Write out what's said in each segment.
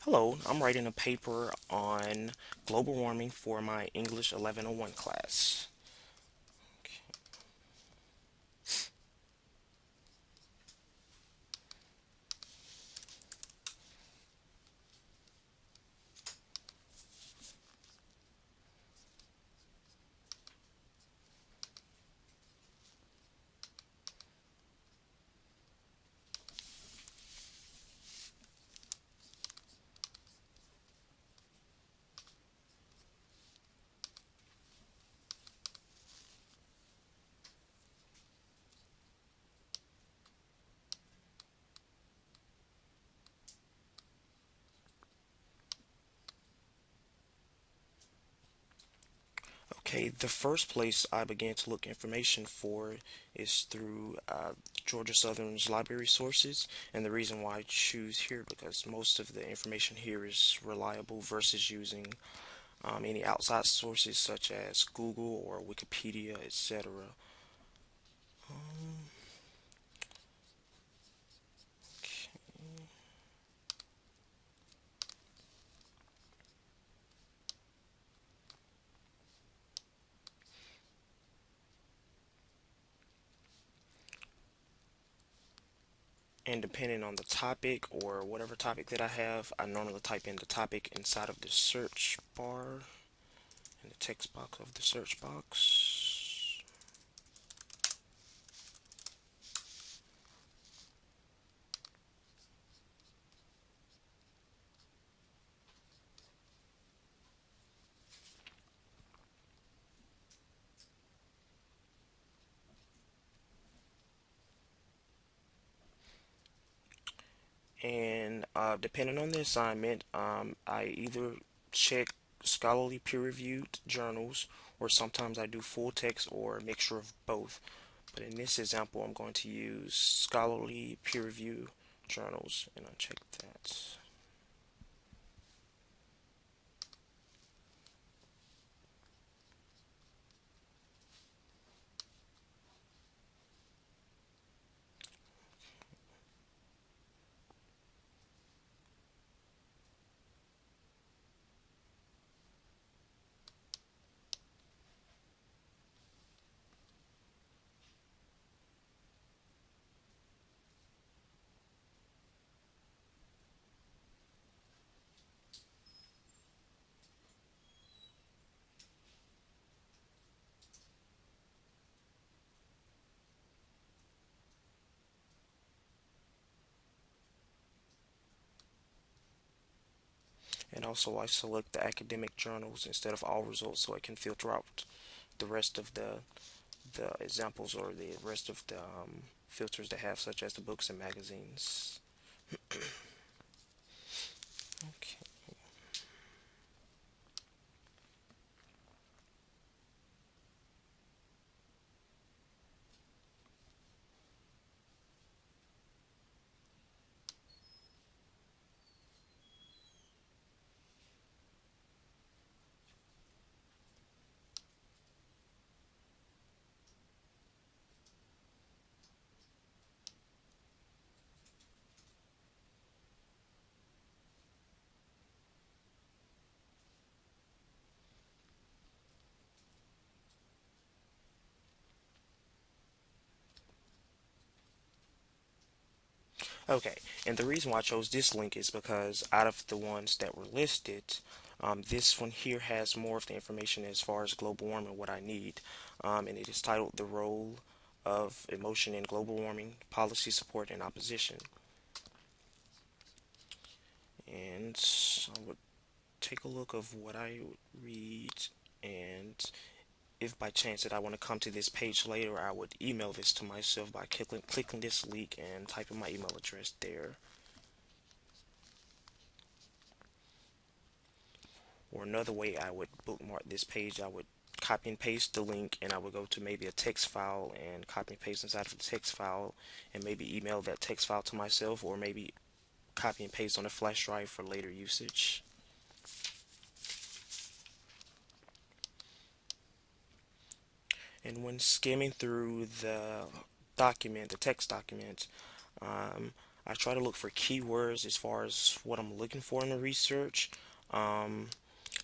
Hello, I'm writing a paper on global warming for my English 1101 class. Okay, the first place I began to look information for is through Georgia Southern's library sources, and the reason why I choose here because most of the information here is reliable versus using any outside sources such as Google or Wikipedia, etc. And depending on the topic or whatever topic that I have, I normally type in the topic inside of the search bar in the text box of the search box. And depending on the assignment, I either check scholarly peer-reviewed journals or sometimes I do full text or a mixture of both. But in this example, I'm going to use scholarly peer-review journals and I'll check that. And also I select the academic journals instead of all results so I can filter out the rest of the examples or the rest of the filters they have, such as the books and magazines. Okay. Okay, and the reason why I chose this link is because out of the ones that were listed, this one here has more of the information as far as global warming, what I need. And it is titled The Role of Emotion in Global Warming, Policy Support and Opposition. And I would take a look of what I would read, and if by chance that I want to come to this page later, I would email this to myself by clicking this link and typing my email address there. Or another way I would bookmark this page, I would copy and paste the link and I would go to maybe a text file and copy and paste inside of the text file and maybe email that text file to myself or maybe copy and paste on a flash drive for later usage. And when skimming through the text document, I try to look for keywords as far as what I'm looking for in the research. Um,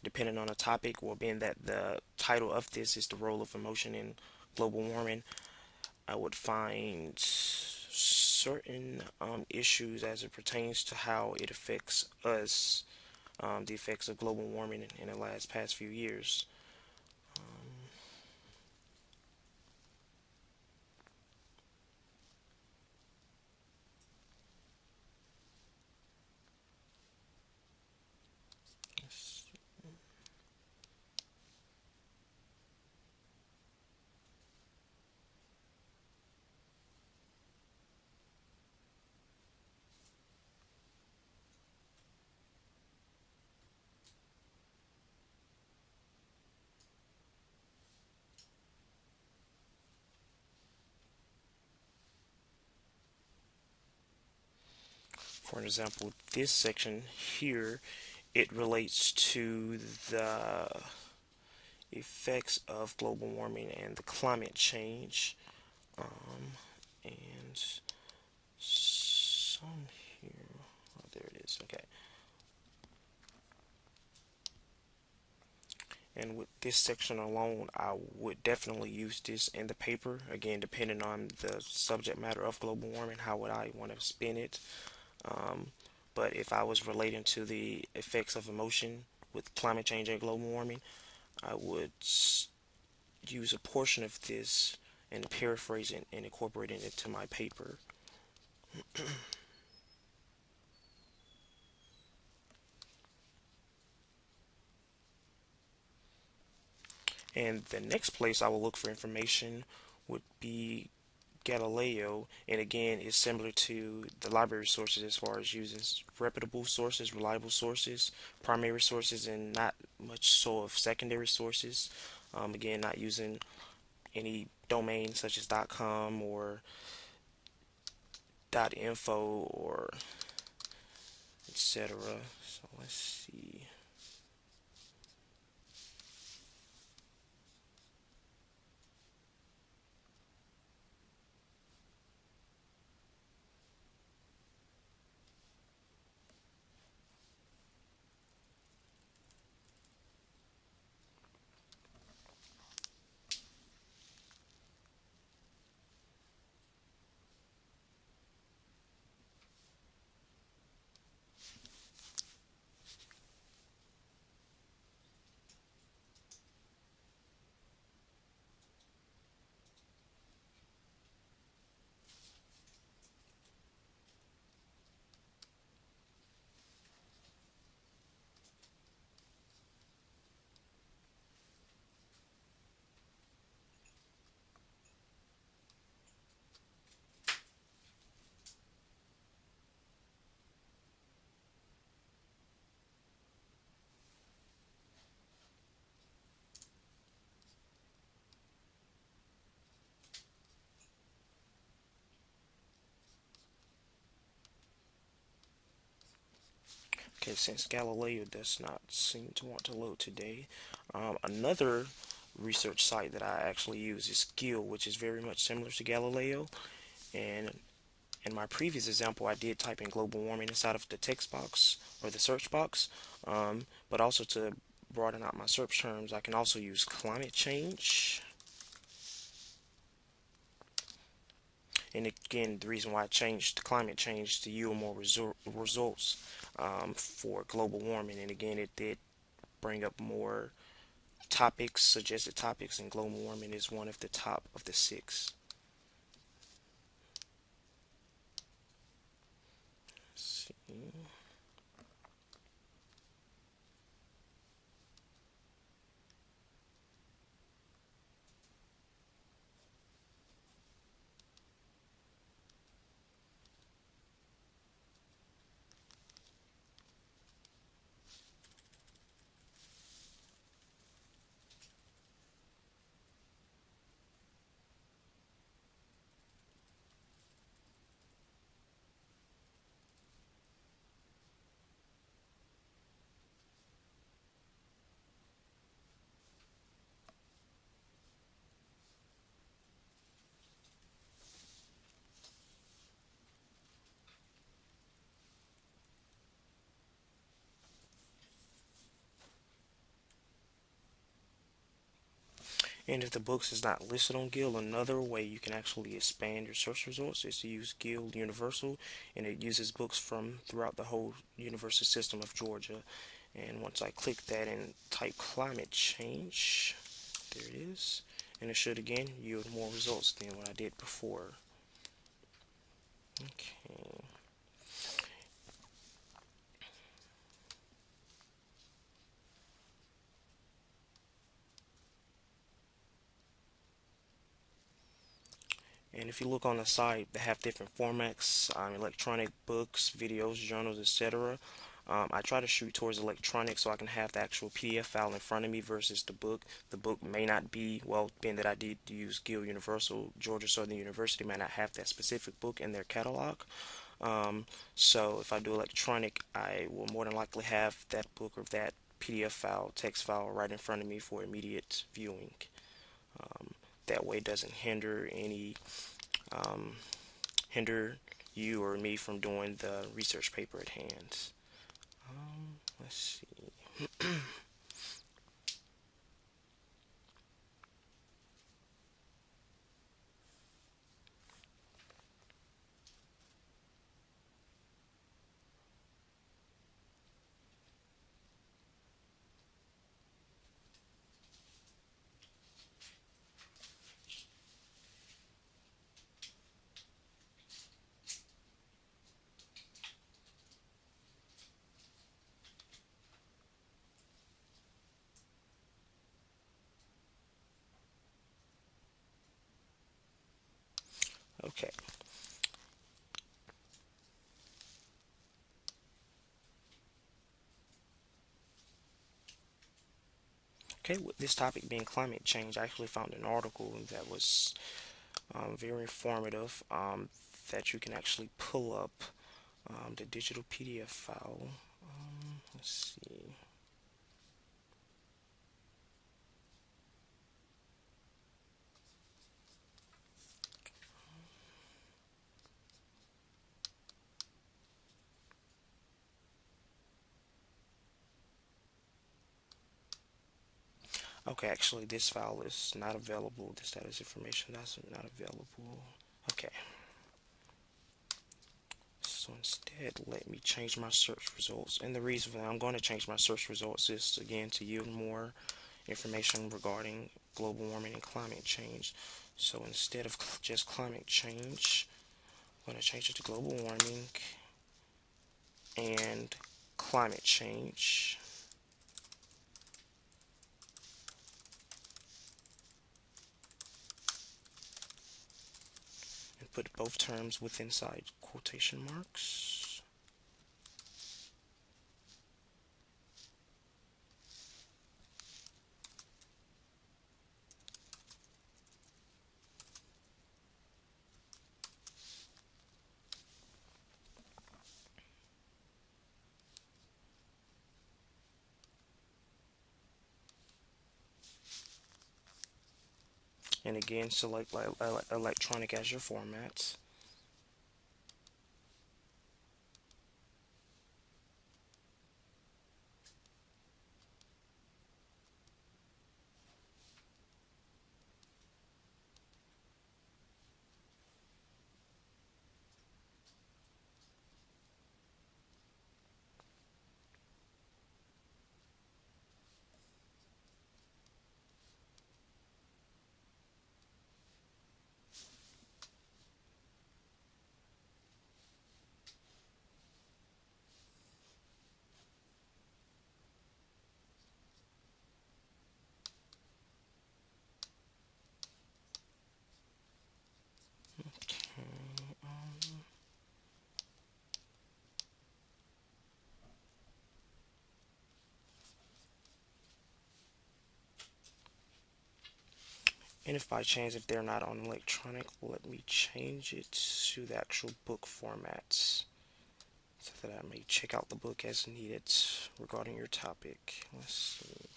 Depending on the topic, well, being that the title of this is the role of emotion in global warming, I would find certain issues as it pertains to how it affects us, the effects of global warming in the last past few years. For example, this section here, it relates to the effects of global warming and the climate change. And some here, oh, there it is. Okay. And with this section alone, I would definitely use this in the paper. Again, depending on the subject matter of global warming, how would I want to spin it? Um, but if I was relating to the effects of emotion with climate change and global warming, I would use a portion of this and paraphrase it and incorporate it into my paper. And the next place I will look for information would be Galileo, and again, it's similar to the library sources as far as using reputable sources, reliable sources, primary sources, and not much so of secondary sources. Again, not using any domains such as .com or .info or etc. So let's see. Okay, since Galileo does not seem to want to load today, another research site that I actually use is Skill, which is very much similar to Galileo. And in my previous example, I did type in global warming inside of the text box or the search box, but also to broaden out my search terms, I can also use climate change. And again, the reason why I changed climate change to yield more results for global warming, and again, it did bring up more topics, suggested topics, and global warming is one of the top of the six. Let's see. And if the books is not listed on Guild, another way you can actually expand your search results is to use Guild Universal, and it uses books from throughout the whole university system of Georgia. And once I click that and type climate change, there it is, and it should again yield more results than what I did before. Okay. And if you look on the site, they have different formats, electronic books, videos, journals, etc. I try to shoot towards electronic so I can have the actual PDF file in front of me versus the book. The book may not be, well, being that I did use Guild Universal, Georgia Southern University may not have that specific book in their catalog. So if I do electronic, I will more than likely have that book or that PDF file, text file right in front of me for immediate viewing. Um, that way it doesn't um, hinder you or me from doing the research paper at hand. Let's see. Okay. Okay, with this topic being climate change, I actually found an article that was very informative, that you can actually pull up the digital PDF file. Let's see. Okay, actually, this file is not available. The status information that's not available. Okay, so instead, let me change my search results. And the reason why I'm going to change my search results is again to yield more information regarding global warming and climate change. So instead of just climate change, I'm going to change it to global warming and climate change, and put both terms with inside quotation marks. And again, select electronic as your format. And if by chance, if they're not on electronic, let me change it to the actual book formats so that I may check out the book as needed regarding your topic. Let's see.